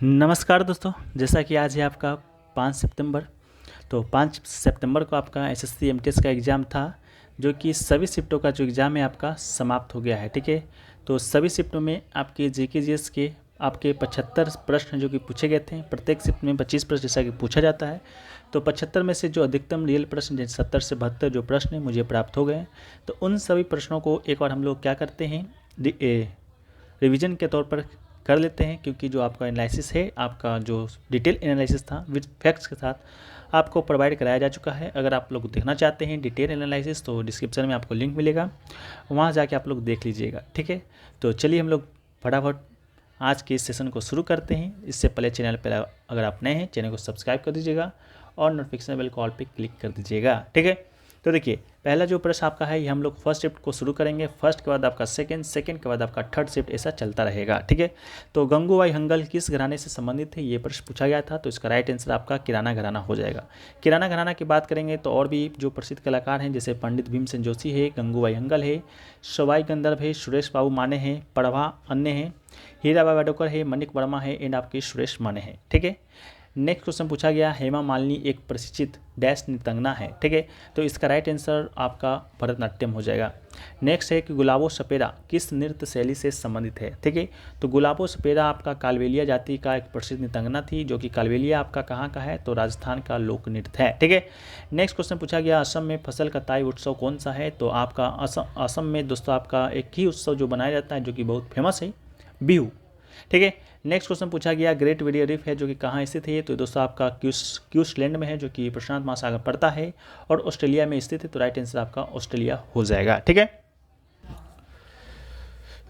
नमस्कार दोस्तों, जैसा कि आज है आपका 5 सितंबर। तो 5 सितंबर को आपका एसएससी एमटीएस का एग्ज़ाम था, जो कि सभी शिफ्टों का जो एग्ज़ाम है आपका समाप्त हो गया है। ठीक है, तो सभी शिफ्टों में आपके जीके जीएस के आपके 75 प्रश्न जो कि पूछे गए थे। प्रत्येक शिफ्ट में 25 प्रश्न जैसा कि पूछा जाता है। तो 75 में से जो अधिकतम रियल प्रश्न जैसे 70 से 72 जो प्रश्न हैं मुझे प्राप्त हो गए। तो उन सभी प्रश्नों को एक बार हम लोग क्या करते हैं, रिवीजन के तौर पर कर लेते हैं, क्योंकि जो आपका एनालिसिस है, आपका जो डिटेल एनालिसिस था विद फैक्ट्स के साथ आपको प्रोवाइड कराया जा चुका है। अगर आप लोग देखना चाहते हैं डिटेल एनालिसिस तो डिस्क्रिप्शन में आपको लिंक मिलेगा, वहाँ जाके आप लोग देख लीजिएगा। ठीक है, तो चलिए हम लोग फटाफट आज के इस सेशन को शुरू करते हैं। इससे पहले चैनल पर अगर आप नए हैं, चैनल को सब्सक्राइब कर दीजिएगा और नोटिफिकेशन बेल कॉल पर क्लिक कर दीजिएगा। ठीक है, तो देखिए पहला जो प्रश्न आपका है, ये हम लोग फर्स्ट शिफ्ट को शुरू करेंगे। फर्स्ट के बाद आपका सेकंड, सेकंड के बाद आपका थर्ड शिफ्ट, ऐसा चलता रहेगा। ठीक है, तो गंगूबाई हंगल किस घराने से संबंधित है, ये प्रश्न पूछा गया था। तो इसका राइट आंसर आपका किराना घराना हो जाएगा। किराना घराना की बात करेंगे तो और भी जो प्रसिद्ध कलाकार हैं, जैसे पंडित भीमसेन जोशी है, गंगूबाई हंगल है, सवाई गंधर्व है, सुरेश बाबू माने हैं, प्रभा अन्य है, हीराबाई वाडोकर है, मनिक वर्मा है एंड आपके सुरेश माने हैं। ठीक है, नेक्स्ट क्वेश्चन पूछा गया, हेमा मालिनी एक प्रशिक्षित डैश नृत्यांगना है। ठीक है, तो इसका राइट आंसर आपका भरतनाट्यम हो जाएगा। नेक्स्ट है कि गुलाबो सपेरा किस नृत्य शैली से संबंधित है। ठीक है, तो गुलाबो सपेरा आपका कालबेलिया जाति का एक प्रसिद्ध नृत्यांगना थी, जो कि कालबेलिया आपका कहाँ का है, तो राजस्थान का लोक नृत्य है। ठीक है, नेक्स्ट क्वेश्चन पूछा गया, असम में फसल कटाई उत्सव कौन सा है। तो आपका असम में दोस्तों आपका एक ही उत्सव जो बनाया जाता है, जो कि बहुत फेमस है, बिहू। ठीक है, नेक्स्ट क्वेश्चन पूछा गया, ग्रेट बैरियर रीफ है जो कि कहाँ स्थित है। तो दोस्तों आपका क्यूसलैंड में है, जो कि प्रशांत महासागर पड़ता है और ऑस्ट्रेलिया में स्थित है। तो राइट आंसर आपका ऑस्ट्रेलिया हो जाएगा। ठीक है,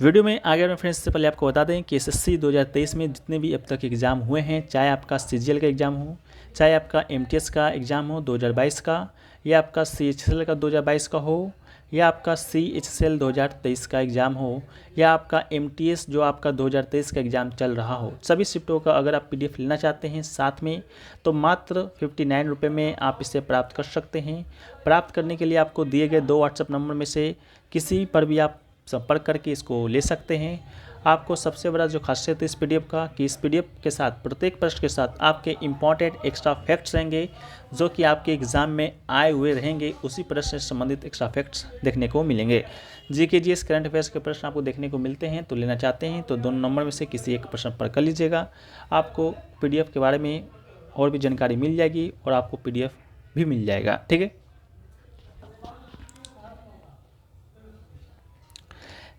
वीडियो में आगे में फ्रेंड्स से पहले आपको बता दें कि एसएससी 2023 में जितने भी अब तक एग्ज़ाम हुए हैं, चाहे आपका सीजीएल का एग्ज़ाम हो, चाहे आपका एमटीएस का एग्ज़ाम हो 2022 का, या आपका सीएचएसएल का 2022 का हो, या आपका सीएचएसएल 2023 का एग्ज़ाम हो, या आपका एमटीएस जो आपका 2023 का एग्ज़ाम चल रहा हो, सभी शिफ्टों का अगर आप पीडीएफ लेना चाहते हैं साथ में, तो मात्र 59 रुपये में आप इसे प्राप्त कर सकते हैं। प्राप्त करने के लिए आपको दिए गए 2 व्हाट्सएप नंबर में से किसी पर भी आप संपर्क करके इसको ले सकते हैं। आपको सबसे बड़ा जो खासियत है इस पीडीएफ का, कि इस पीडीएफ के साथ प्रत्येक प्रश्न के साथ आपके इंपॉर्टेंट एक्स्ट्रा फैक्ट्स रहेंगे, जो कि आपके एग्ज़ाम में आए हुए रहेंगे। उसी प्रश्न से संबंधित एक्स्ट्रा फैक्ट्स देखने को मिलेंगे। जीके जीएस करंट अफेयर्स के प्रश्न आपको देखने को मिलते हैं, तो लेना चाहते हैं तो दोनों नंबर में से किसी एक प्रश्न पर कर लीजिएगा। आपको पीडीएफ के बारे में और भी जानकारी मिल जाएगी और आपको पीडीएफ भी मिल जाएगा। ठीक है,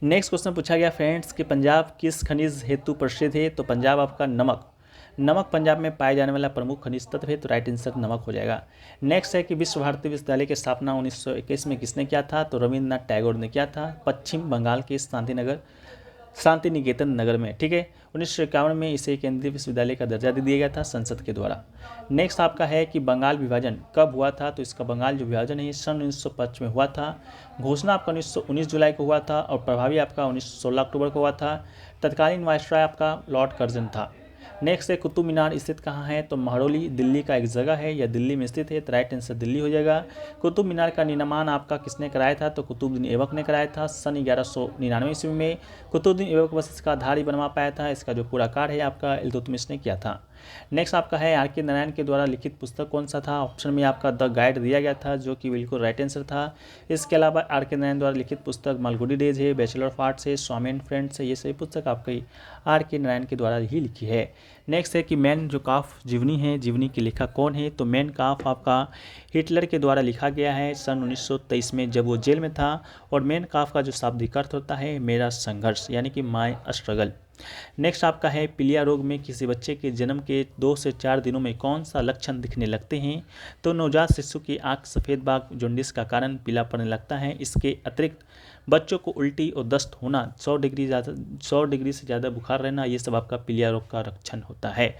नेक्स्ट क्वेश्चन पूछा गया फ्रेंड्स कि पंजाब किस खनिज हेतु प्रसिद्ध है। तो पंजाब आपका नमक पंजाब में पाए जाने वाला प्रमुख खनिज तत्व है। तो राइट आंसर नमक हो जाएगा। नेक्स्ट है कि विश्व भारती विश्वविद्यालय की स्थापना 1921 में किसने किया था। तो रविंद्रनाथ टैगोर ने किया था, पश्चिम बंगाल के शांति निकेतन नगर में। ठीक है, 1951 में इसे केंद्रीय विश्वविद्यालय का दर्जा दे दिया गया था संसद के द्वारा। नेक्स्ट आपका है कि बंगाल विभाजन कब हुआ था। तो इसका बंगाल जो विभाजन है सन 1905 में हुआ था। घोषणा आपका 19 जुलाई को हुआ था और प्रभावी आपका 16 अक्टूबर को हुआ था। तत्कालीन वायसराय आपका लॉर्ड कर्जन था। नेक्स्ट है कुतुब मीनार स्थित कहाँ है। तो महरौली दिल्ली का एक जगह है या दिल्ली में स्थित है। तो राइट आंसर दिल्ली हो जाएगा। कुतुब मीनार का निर्माण आपका किसने कराया था। तो कुतुबुद्दीन ऐबक ने कराया था सन 1199 ईस्वी में। कुतुबुद्दीन ऐबक बस इसका आधार ही बनवा पाया था। इसका जो पूरा कार्य है आपका इल्तुतमिश ने किया था। नेक्स्ट आपका है आर के नारायण के द्वारा लिखित पुस्तक कौन सा था। ऑप्शन में आपका द गाइड दिया गया था, जो कि बिल्कुल राइट आंसर था। इसके अलावा आर के नारायण द्वारा लिखित पुस्तक मालगुडी डेज है, बैचलर ऑफ आर्ट्स है, स्वामी एंड फ्रेंड्स है। ये सभी पुस्तक आपकी आर के नारायण के द्वारा ही लिखी है। नेक्स्ट है कि मैन जो काफ जीवनी है, जीवनी के लेखक कौन है। तो मैन काफ आपका हिटलर के द्वारा लिखा गया है सन 1923 में, जब वो जेल में था। और मैन काफ का जो शाब्दिक अर्थ होता है मेरा संघर्ष, यानी कि माय स्ट्रगल। नेक्स्ट आपका है पीलिया रोग में किसी बच्चे के जन्म के 2 से 4 दिनों में कौन सा लक्षण दिखने लगते हैं। तो नवजात शिशु की आंख सफ़ेद बाग जॉन्डिस का कारण पीला पड़ने लगता है। इसके अतिरिक्त बच्चों को उल्टी और दस्त होना, 100 डिग्री से ज़्यादा बुखार रहना, ये सब आपका पीलिया रोग का लक्षण होता है।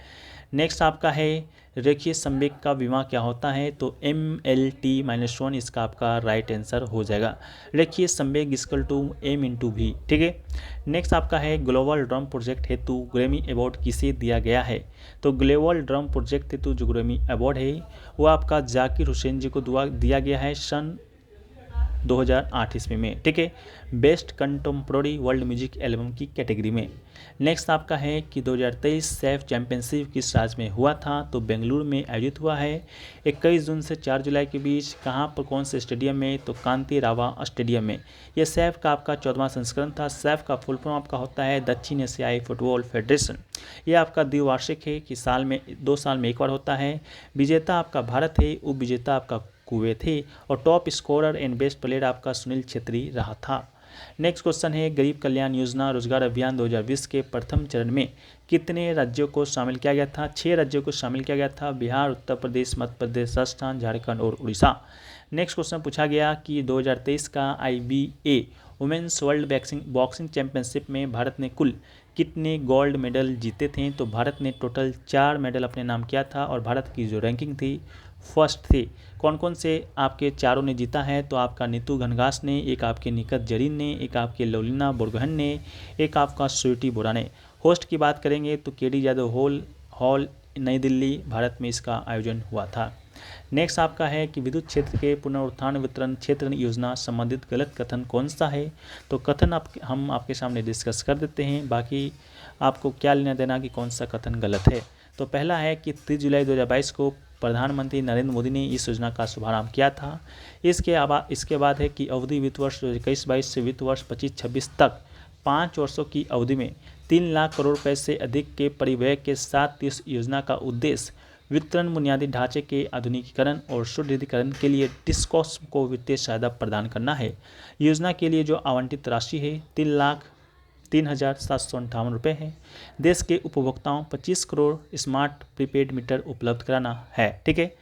नेक्स्ट आपका है रेखीय संवेग का विमा क्या होता है। तो MLT-1 इसका आपका राइट आंसर हो जाएगा। रेखीय संवेग इक्वल टू M/V। ठीक है, नेक्स्ट आपका है ग्लोबल ड्रम प्रोजेक्ट हेतु ग्रैमी अवार्ड किसे दिया गया है। तो ग्लोबल ड्रम प्रोजेक्ट हेतु जो ग्रैमी अवार्ड है वो आपका जाकिर हुसैन जी को दिया गया है सन 2008 ईस्वी में, ठीक है, best contemporary world music album की कैटेगरी में। नेक्स्ट आपका है कि 2023 सैफ चैंपियनशिप किस राज्य में हुआ था, तो बेंगलुरु में आयोजित हुआ है 21 जून से 4 जुलाई के बीच। कहाँ पर, कौन से स्टेडियम में, तो कांति रावा स्टेडियम में। यह सैफ का आपका 14वां संस्करण था। सैफ का फुल फॉर्म आपका होता है दक्षिण एशियाई फुटबॉल फेडरेशन। यह आपका द्विवार्षिक है कि साल में 2 साल में एक बार होता है। विजेता आपका भारत है, उप विजेता आपका कुवैत है, और top scorer and best player आपका सुनील छेत्री रहा था। नेक्स्ट क्वेश्चन है गरीब कल्याण योजना रोजगार अभियान 2020 के प्रथम चरण में कितने राज्यों को शामिल किया गया था? 6 राज्यों को शामिल किया गया था, बिहार, उत्तर प्रदेश, मध्य प्रदेश, राजस्थान, झारखंड और उड़ीसा। नेक्स्ट क्वेश्चन पूछा गया कि 2023 का IBA women's world boxing championship में भारत ने कुल कितने गोल्ड मेडल जीते थे? तो भारत ने टोटल 4 मेडल अपने नाम किया था, और भारत की जो रैंकिंग थी फर्स्ट थी। कौन कौन से आपके चारों ने जीता है? तो आपका नीतू घनघास ने, एक आपके निकत जरीन ने, एक आपके लवलीना बोरगोहन ने, एक आपका स्वीटी बोरा ने। होस्ट की बात करेंगे तो KD यादव हॉल नई दिल्ली, भारत में इसका आयोजन हुआ था। नेक्स्ट आपका है कि विद्युत क्षेत्र के पुनरुत्थान वितरण क्षेत्र योजना संबंधित गलत कथन कौन सा है? तो कथन हम आपके सामने डिस्कस कर देते हैं, बाकी आपको क्या लेना देना कि कौन सा कथन गलत है। तो पहला है कि 30 जुलाई 2022 को प्रधानमंत्री नरेंद्र मोदी ने इस योजना का शुभारंभ किया था। इसके बाद है कि अवधि वित्त वर्ष 2021-22 से वित्त वर्ष 25-26 तक 5 वर्षों की अवधि में 3 लाख करोड़ रुपए से अधिक के परिव्यय के साथ इस योजना का उद्देश्य वितरण बुनियादी ढांचे के आधुनिकीकरण और सुदृढ़ीकरण के लिए डिस्कॉस को वित्तीय सहायता प्रदान करना है। योजना के लिए जो आवंटित राशि है 3,03,758 रुपये है। देश के उपभोक्ताओं 25 करोड़ स्मार्ट प्रीपेड मीटर उपलब्ध कराना है, ठीक है।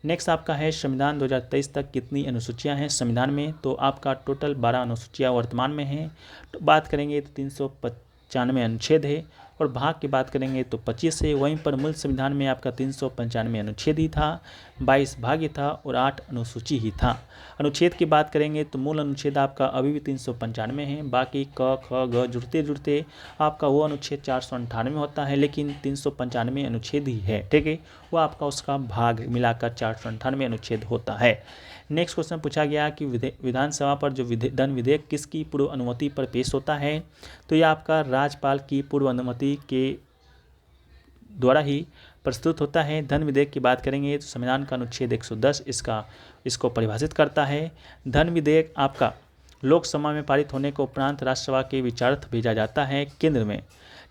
नेक्स्ट आपका है संविधान 2023 तक कितनी अनुसूचियां हैं संविधान में? तो आपका टोटल 12 अनुसूचियां वर्तमान में हैं। तो बात करेंगे तो 395 अनुच्छेद है, और भाग की बात करेंगे तो 25 है। वहीं पर मूल संविधान में आपका 395 अनुच्छेद ही था, 22 भाग ही था और 8 अनुसूची ही था। अनुच्छेद की बात करेंगे तो मूल अनुच्छेद आपका अभी भी 395 है, बाकी क ख ग जुड़ते जुड़ते आपका वो अनुच्छेद 498 होता है, लेकिन 395 अनुच्छेद ही है, ठीक है। वो आपका उसका भाग मिलाकर 498 अनुच्छेद होता है। नेक्स्ट क्वेश्चन पूछा गया कि विधानसभा पर जो धन विधेयक किसकी पूर्व अनुमति पर पेश होता है? तो यह आपका राज्यपाल की पूर्व अनुमति के द्वारा ही प्रस्तुत होता है। धन विधेयक की बात करेंगे तो संविधान का अनुच्छेद 110 इसको परिभाषित करता है। धन विधेयक आपका लोकसभा में पारित होने के उपरांत राज्यसभा के विचारार्थ भेजा जाता है। केंद्र में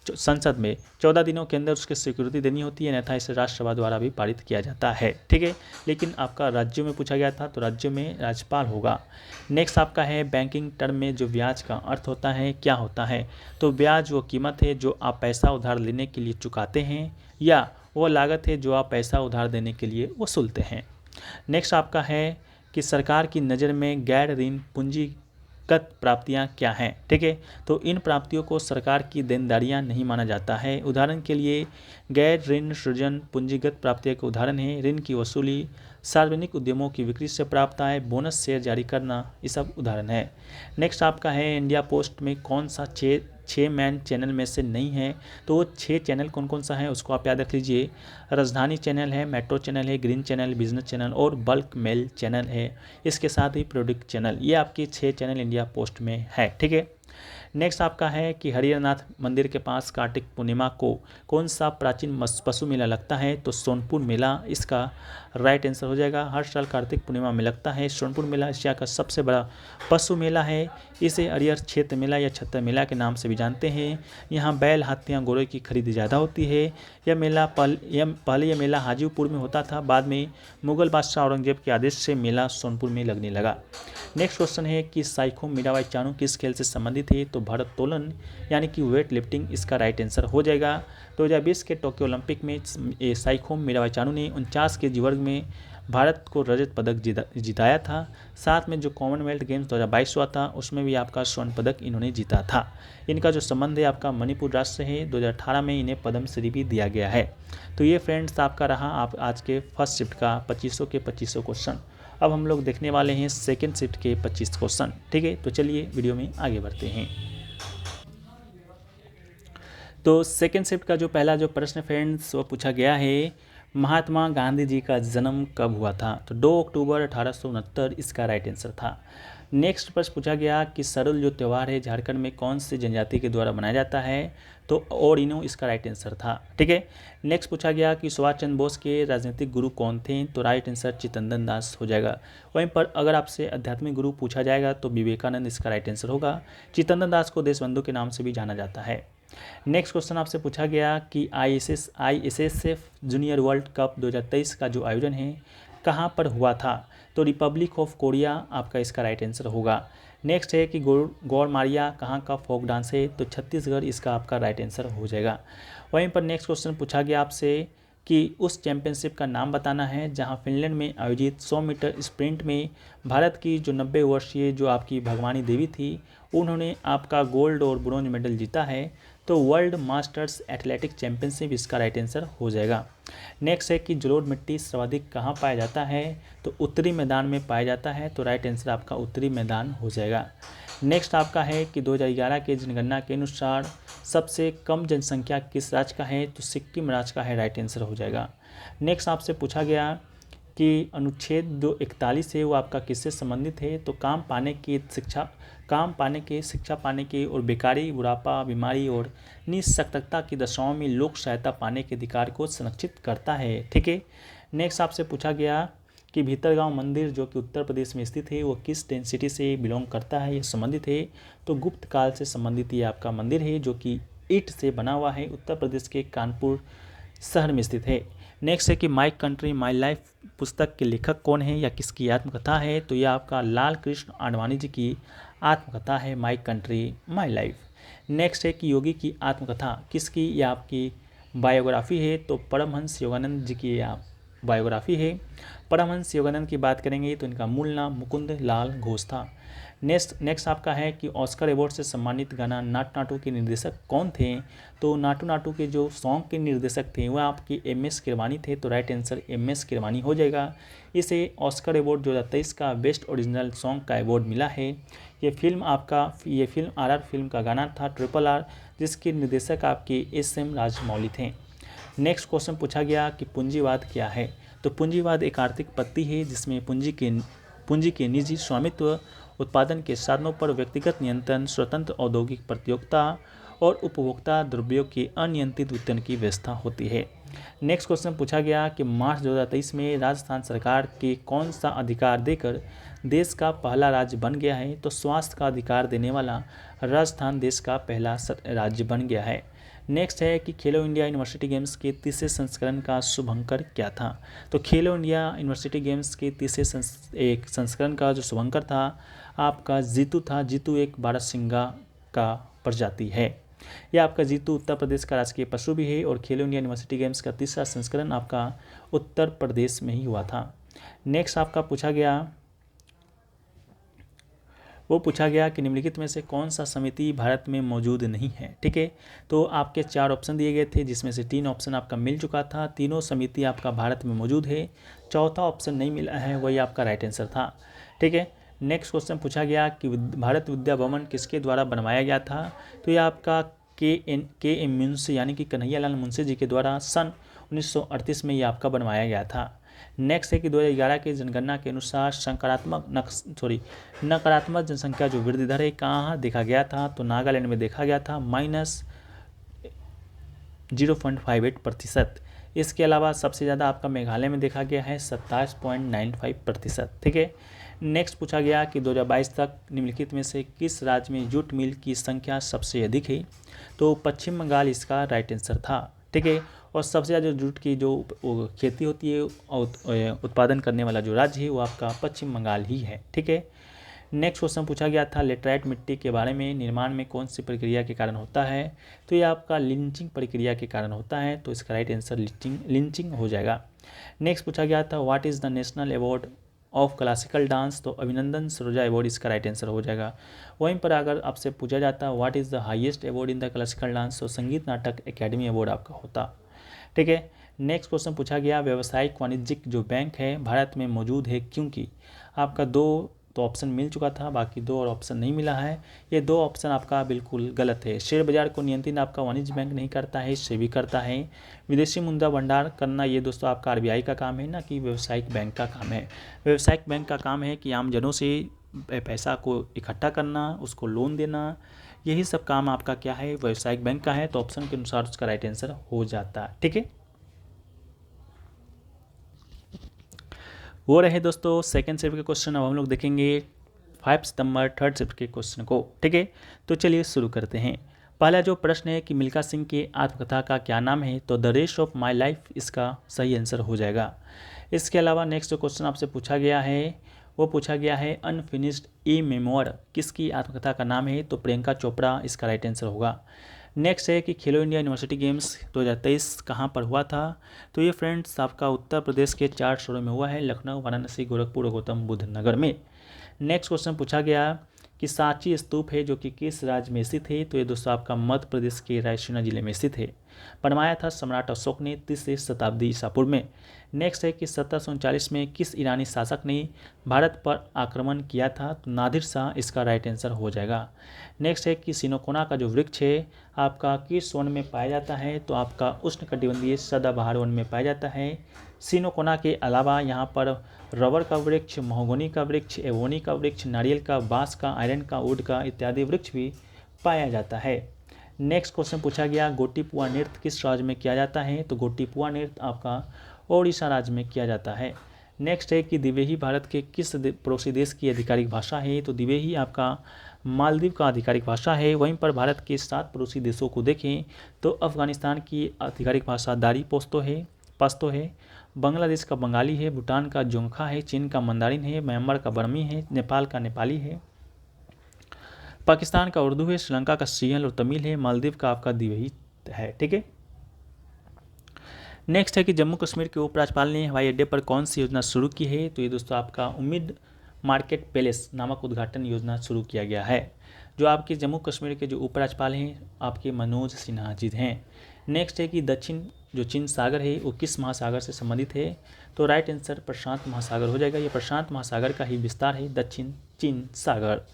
संसद में 14 दिनों के अंदर उसकी स्वीकृति देनी होती है, अन्यथा इसे राज्यसभा द्वारा भी पारित किया जाता है, ठीक है। लेकिन आपका राज्यों में पूछा गया था तो राज्यों में राज्यपाल होगा। नेक्स्ट आपका है बैंकिंग टर्म में जो ब्याज का अर्थ होता है क्या होता है? तो ब्याज वो कीमत है जो आप पैसा उधार लेने के लिए चुकाते हैं, या वो लागत है जो आप पैसा उधार देने के लिए वसूलते हैं। नेक्स्ट आपका है कि सरकार की नज़र में गैर ऋण पूंजीगत प्राप्तियां क्या हैं, ठीक है। तो इन प्राप्तियों को सरकार की देनदारियां नहीं माना जाता है। उदाहरण के लिए गैर ऋण सृजन पूंजीगत प्राप्तियों के उदाहरण हैं ऋण की वसूली, सार्वजनिक उद्यमों की बिक्री से प्राप्त आय, बोनस शेयर जारी करना, ये सब उदाहरण है। नेक्स्ट आपका है इंडिया पोस्ट में कौन सा 6 मैन चैनल में से नहीं है? तो वो 6 चैनल कौन कौन सा है उसको आप याद रख लीजिए। राजधानी चैनल है, मेट्रो चैनल है, ग्रीन चैनल, बिजनेस चैनल और बल्क मेल चैनल है। इसके साथ ही प्रोडक्ट चैनल, ये आपके 6 चैनल इंडिया पोस्ट में है, ठीक है। नेक्स्ट आपका है कि हरिहरनाथ मंदिर के पास कार्तिक पूर्णिमा को कौन सा प्राचीन पशु मेला लगता है? तो सोनपुर मेला इसका राइट आंसर हो जाएगा। हर साल कार्तिक पूर्णिमा में लगता है। सोनपुर मेला एशिया का सबसे बड़ा पशु मेला है। इसे हरिहर क्षेत्र मेला या छत्तर मेला के नाम से भी जानते हैं। यहाँ बैल, हाथियाँ, घोड़े की खरीदी ज़्यादा होती है। यह मेला पहले यह मेला हाजीपुर में होता था, बाद में मुगल बादशाह औरंगजेब के आदेश से मेला सोनपुर में लगने लगा। नेक्स्ट क्वेश्चन है कि साइखोम मीराबाई चानू किस खेल से संबंधित है? तो भारोत्तोलन यानी कि वेट लिफ्टिंग इसका राइट आंसर हो जाएगा। 2020 के टोक्यो ओलंपिक में साइखोम मीराबाई चानू ने 49 केजी वर्ग में भारत को रजत पदक जिताया था। साथ में जो कॉमनवेल्थ गेम्स 2022 हुआ था उसमें भी आपका स्वर्ण पदक इन्होंने जीता था। इनका जो संबंध है आपका मणिपुर राष्ट्र से है। 2018 में इन्हें पद्मश्री भी दिया गया है। तो ये फ्रेंड्स आपका रहा आप आज के फर्स्ट शिफ्ट का 2500 के 2500 क्वेश्चन। अब हम लोग देखने वाले हैं सेकेंड शिफ्ट के 25 क्वेश्चन, ठीक है। तो चलिए वीडियो में आगे बढ़ते हैं। तो सेकेंड शिफ्ट का जो पहला जो प्रश्न फ्रेंड्स वो पूछा गया है, महात्मा गांधी जी का जन्म कब हुआ था? तो 2 अक्टूबर 1869 इसका राइट आंसर था। नेक्स्ट प्रश्न पूछा गया कि सरल जो त्यौहार है झारखंड में कौन सी जनजाति के द्वारा मनाया जाता है, तो ओरिनो इसका राइट आंसर था। ठीक है। नेक्स्ट पूछा गया कि सुभाष चंद्र बोस के राजनीतिक गुरु कौन थे, तो राइट आंसर चित्तरंजन दास हो जाएगा। वहीं पर अगर आपसे आध्यात्मिक गुरु पूछा जाएगा तो विवेकानंद इसका राइट आंसर होगा। चित्तरंजन दास को देशबंधु के नाम से भी जाना जाता है। नेक्स्ट क्वेश्चन आपसे पूछा गया कि ISSF जूनियर वर्ल्ड कप 2023 का जो आयोजन है कहाँ पर हुआ था, तो रिपब्लिक ऑफ कोरिया आपका इसका राइट आंसर होगा। नेक्स्ट है कि गौर मारिया कहाँ का फोक डांस है, तो छत्तीसगढ़ इसका आपका राइट आंसर हो जाएगा। वहीं पर नेक्स्ट क्वेश्चन पूछा गया आपसे कि उस चैंपियनशिप का नाम बताना है जहां फिनलैंड में आयोजित 100 मीटर स्प्रिंट में भारत की जो 90 वर्षीय जो आपकी भगवानी देवी थी उन्होंने आपका गोल्ड और ब्रोंज मेडल जीता है, तो वर्ल्ड मास्टर्स एथलेटिक चैंपियनशिप इसका राइट आंसर हो जाएगा। नेक्स्ट है कि जलोढ़ मिट्टी सर्वाधिक कहाँ पाया जाता है, तो उत्तरी मैदान में पाया जाता है, तो राइट आंसर आपका उत्तरी मैदान हो जाएगा। नेक्स्ट आपका है कि 2011 के जनगणना के अनुसार सबसे कम जनसंख्या किस राज्य का है, तो सिक्किम राज्य का है, राइट आंसर हो जाएगा। नेक्स्ट आपसे पूछा गया कि अनुच्छेद जो 41 है वो आपका किससे संबंधित है, तो काम पाने की शिक्षा पाने के और बेकारी, बुढ़ापा, बीमारी और निःशक्तता की दशाओं में लोक सहायता पाने के अधिकार को संरक्षित करता है। ठीक है। नेक्स्ट आपसे पूछा गया कि भीतरगांव मंदिर जो कि उत्तर प्रदेश में स्थित है वो किस डेंसिटी से बिलोंग करता है, ये संबंधित है, तो गुप्त काल से संबंधित ये आपका मंदिर है जो कि ईंट से बना हुआ है, उत्तर प्रदेश के कानपुर शहर में स्थित है। नेक्स्ट है कि माई कंट्री माई लाइफ पुस्तक के लेखक कौन है या किसकी आत्मकथा है, तो यह आपका लाल कृष्ण आडवाणी जी की आत्मकथा है, my country my life. Next है कि योगी की आत्मकथा किसकी या आपकी बायोग्राफी है, तो परमहंस योगानंद जी की बायोग्राफी है। परमहंस योगानंद की बात करेंगे तो इनका मूल नाम मुकुंद लाल घोष था। नेक्स्ट आपका है कि ऑस्कर अवार्ड से सम्मानित गाना नाटू नाटू के निर्देशक कौन थे, तो नाटू नाटू के जो सॉन्ग के निर्देशक थे वह आपके MS किरवानी थे, तो राइट आंसर MS किरवानी हो जाएगा। इसे ऑस्कर अवार्ड 2023 का बेस्ट ओरिजिनल सॉन्ग का अवार्ड मिला है। ये फिल्म RR फिल्म का गाना था RRR, जिसके निर्देशक आपके SM राजमौली थे। नेक्स्ट क्वेश्चन पूछा गया कि पूंजीवाद क्या है, तो पूंजीवाद एक आर्थिक पद्धति है जिसमें पूंजी के निजी स्वामित्व, उत्पादन के साधनों पर व्यक्तिगत नियंत्रण, स्वतंत्र औद्योगिक प्रतियोगिता और उपभोक्ता द्रव्यों के अनियंत्रित वितरण की व्यवस्था होती है। नेक्स्ट क्वेश्चन पूछा गया कि मार्च 2023 में राजस्थान सरकार के कौन सा अधिकार देकर देश का पहला राज्य बन गया है, तो स्वास्थ्य का अधिकार देने वाला राजस्थान देश का पहला राज्य बन गया है। नेक्स्ट है कि खेलो इंडिया यूनिवर्सिटी गेम्स के तीसरे संस्करण का शुभंकर क्या था, तो खेलो इंडिया यूनिवर्सिटी गेम्स के तीसरे संस्करण का जो शुभंकर था आपका जीतू था। जीतू एक बारहसिंगा का प्रजाति है। यह आपका जीतू उत्तर प्रदेश का राजकीय पशु भी है और खेलो इंडिया यूनिवर्सिटी गेम्स का तीसरा संस्करण आपका उत्तर प्रदेश में ही हुआ था। नेक्स्ट आपका पूछा गया कि निम्नलिखित में से कौन सा समिति भारत में मौजूद नहीं है। ठीक है, तो आपके 4 ऑप्शन दिए गए थे जिसमें से 3 ऑप्शन आपका मिल चुका था, तीनों समिति आपका भारत में मौजूद है, चौथा ऑप्शन नहीं मिला है, वही आपका राइट आंसर था। ठीक है। नेक्स्ट क्वेश्चन पूछा गया कि भारत विद्या भवन किसके द्वारा बनवाया गया था, तो यह आपका के.एम. मुंशी यानी कि कन्हैयालाल मुंशी जी के द्वारा सन 1938 में ये आपका बनवाया गया था। नेक्स्ट है कि 2011 की जनगणना के अनुसार नकारात्मक जनसंख्या जो वृद्धि दर है कहाँ देखा गया था, तो नागालैंड में देखा गया था -0.58%। इसके अलावा सबसे ज़्यादा आपका मेघालय में देखा गया है 27.95%। ठीक है। नेक्स्ट पूछा गया कि 2022 तक निम्नलिखित में से किस राज्य में जूट मिल की संख्या सबसे अधिक है, तो पश्चिम बंगाल इसका राइट आंसर था। ठीक है। और सबसे ज़्यादा जूट की जो खेती होती है उत्पादन करने वाला जो राज्य है वो आपका पश्चिम बंगाल ही है। ठीक है। नेक्स्ट क्वेश्चन पूछा गया था लेटराइट मिट्टी के बारे में, निर्माण में कौन सी प्रक्रिया के कारण होता है, तो ये आपका लिंचिंग प्रक्रिया के कारण होता है, तो इसका राइट आंसर लिंचिंग हो जाएगा। नेक्स्ट पूछा गया था what is the national award of classical dance, तो अभिनंदन सरोजा अवार्ड इसका राइट आंसर हो जाएगा। वहीं पर अगर आपसे पूछा जाता what is the highest award in the classical dance, तो संगीत नाटक एकेडमी अवार्ड आपका होता। ठीक है। नेक्स्ट क्वेश्चन पूछा गया व्यावसायिक वाणिज्यिक जो बैंक है भारत में मौजूद है क्योंकि, आपका 2 तो ऑप्शन मिल चुका था, बाकी 2 और ऑप्शन नहीं मिला है। ये 2 ऑप्शन आपका बिल्कुल गलत है। शेयर बाजार को नियंत्रित आपका वाणिज्य बैंक नहीं करता है, सेबी करता है। विदेशी मुद्रा भंडार करना ये दोस्तों आपका RBI का काम है, ना कि व्यावसायिक बैंक का काम है। व्यावसायिक बैंक का काम है कि आम जनों से पैसा को इकट्ठा करना, उसको लोन देना, यही सब काम आपका क्या है, व्यावसायिक बैंक का है। तो ऑप्शन के अनुसार उसका राइट आंसर हो जाता है। ठीक है, वो रहे दोस्तों सेकेंड शिफ्ट के क्वेश्चन। अब हम लोग देखेंगे 5 सितंबर थर्ड शिफ्ट के क्वेश्चन को। ठीक है, तो चलिए शुरू करते हैं। पहला जो प्रश्न है कि मिल्खा सिंह की आत्मकथा का क्या नाम है, तो the rest of my life इसका सही आंसर हो जाएगा। इसके अलावा नेक्स्ट जो क्वेश्चन आपसे पूछा गया है वो पूछा गया है अनफिनिश्ड ए मेमोर किसकी आत्मकथा का नाम है, तो प्रियंका चोपड़ा इसका राइट आंसर होगा। नेक्स्ट है कि खेलो इंडिया यूनिवर्सिटी गेम्स 2023 कहाँ पर हुआ था, तो ये फ्रेंड्स आपका उत्तर प्रदेश के 4 शहरों में हुआ है, लखनऊ, वाराणसी, गोरखपुर और गौतम बुद्ध नगर में। नेक्स्ट क्वेश्चन पूछा गया कि सांची स्तूप है जो कि किस राज्य में स्थित है, तो ये दोस्तों आपका मध्य प्रदेश के रायसेन जिले में स्थित है। बनवाया था सम्राट अशोक ने 3वीं शताब्दी ईसा पूर्व में। नेक्स्ट है कि 1739 में किस ईरानी शासक ने भारत पर आक्रमण किया था, तो नादिर शाह इसका राइट आंसर हो जाएगा। नेक्स्ट है कि सिनोकोना का जो वृक्ष है आपका किस वन में पाया जाता है, तो आपका उष्णकटिबंधीय सदाबहार वन में पाया जाता है। सिनोकोना के अलावा यहाँ पर रबर का वृक्ष, महोगनी का वृक्ष, एवोनी का वृक्ष, नारियल का, बांस का, आयरन का, वुड का इत्यादि वृक्ष भी पाया जाता है। नेक्स्ट क्वेश्चन पूछा गया गोटीपुआ नृत्य किस राज्य में किया जाता है, तो गोटीपुआ नृत्य आपका ओडिशा राज्य में किया जाता है। नेक्स्ट है कि दिवेही भारत के किस पड़ोसी देश की आधिकारिक भाषा है, तो दिवेही आपका मालदीव का आधिकारिक भाषा है। वहीं पर भारत के 7 पड़ोसी देशों को देखें तो अफगानिस्तान की आधिकारिक भाषा दारी पश्तो है, बांग्लादेश का बंगाली है, भूटान का जोंगखा है, चीन का मंदारिन है, म्यांमार का बर्मी है, नेपाल का नेपाली है, पाकिस्तान का उर्दू है, श्रीलंका का सिंहल और तमिल है, मालदीव का आपका दिवेही है। ठीक है, नेक्स्ट है कि जम्मू कश्मीर के उपराज्यपाल ने हवाई अड्डे पर कौन सी योजना शुरू की है, तो ये दोस्तों आपका उम्मीद मार्केट पैलेस नामक उद्घाटन योजना शुरू किया गया है। जो आपके जम्मू कश्मीर के जो उपराज्यपाल हैं आपके मनोज सिन्हा जी हैं। नेक्स्ट है कि दक्षिण जो चीन सागर है वो किस महासागर से संबंधित है, तो राइट आंसर प्रशांत महासागर हो जाएगा। ये प्रशांत महासागर का ही विस्तार है दक्षिण चीन सागर।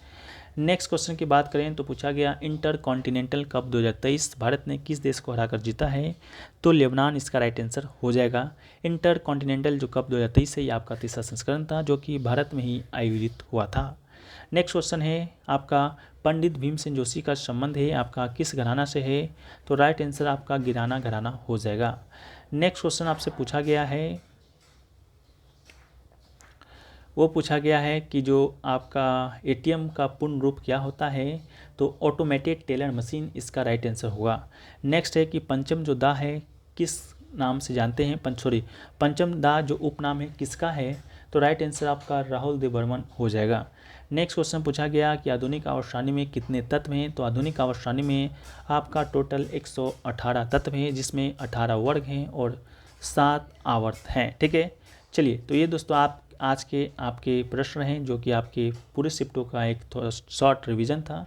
नेक्स्ट क्वेश्चन की बात करें तो पूछा गया इंटर कॉन्टिनेंटल कप 2023 भारत ने किस देश को हराकर जीता है, तो लेबनान इसका राइट आंसर हो जाएगा। इंटर कॉन्टिनेंटल जो कप 2023 है ये आपका तीसरा संस्करण था जो कि भारत में ही आयोजित हुआ था। नेक्स्ट क्वेश्चन है आपका पंडित भीमसेन जोशी का संबंध है आपका किस घराना से है, तो राइट आंसर आपका गिराना घराना हो जाएगा। नेक्स्ट क्वेश्चन आपसे पूछा गया है वो पूछा गया है कि जो आपका एटीएम का पूर्ण रूप क्या होता है, तो ऑटोमेटेड टेलर मशीन इसका राइट आंसर होगा। नेक्स्ट है कि पंचम जो दा है किस नाम से जानते हैं, पंचम दा जो उपनाम है किसका है, तो राइट आंसर आपका राहुल देव बर्मन हो जाएगा। नेक्स्ट क्वेश्चन पूछा गया कि आधुनिक आवर्तसारणी में कितने तत्व हैं, तो आधुनिक आवर्तसारणी में आपका टोटल 118 तत्व हैं जिसमें 18 वर्ग हैं और 7 आवर्त हैं। ठीक है, चलिए तो ये दोस्तों आप आज के आपके प्रश्न हैं जो कि आपके पूरे शिफ्टों का एक थोड़ा शॉर्ट रिवीजन था।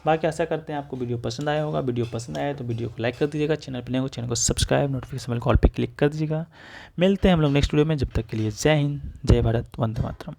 बाकी आशा करते हैं आपको वीडियो पसंद आया होगा। वीडियो पसंद आया तो वीडियो को लाइक कर दीजिएगा, चैनल पर नए हो चैनल को सब्सक्राइब, नोटिफिकेशन बेल कॉल पे क्लिक कर दीजिएगा। मिलते हैं हम लोग नेक्स्ट वीडियो में, जब तक के लिए जय हिंद, जय भारत, वंदे मातरम।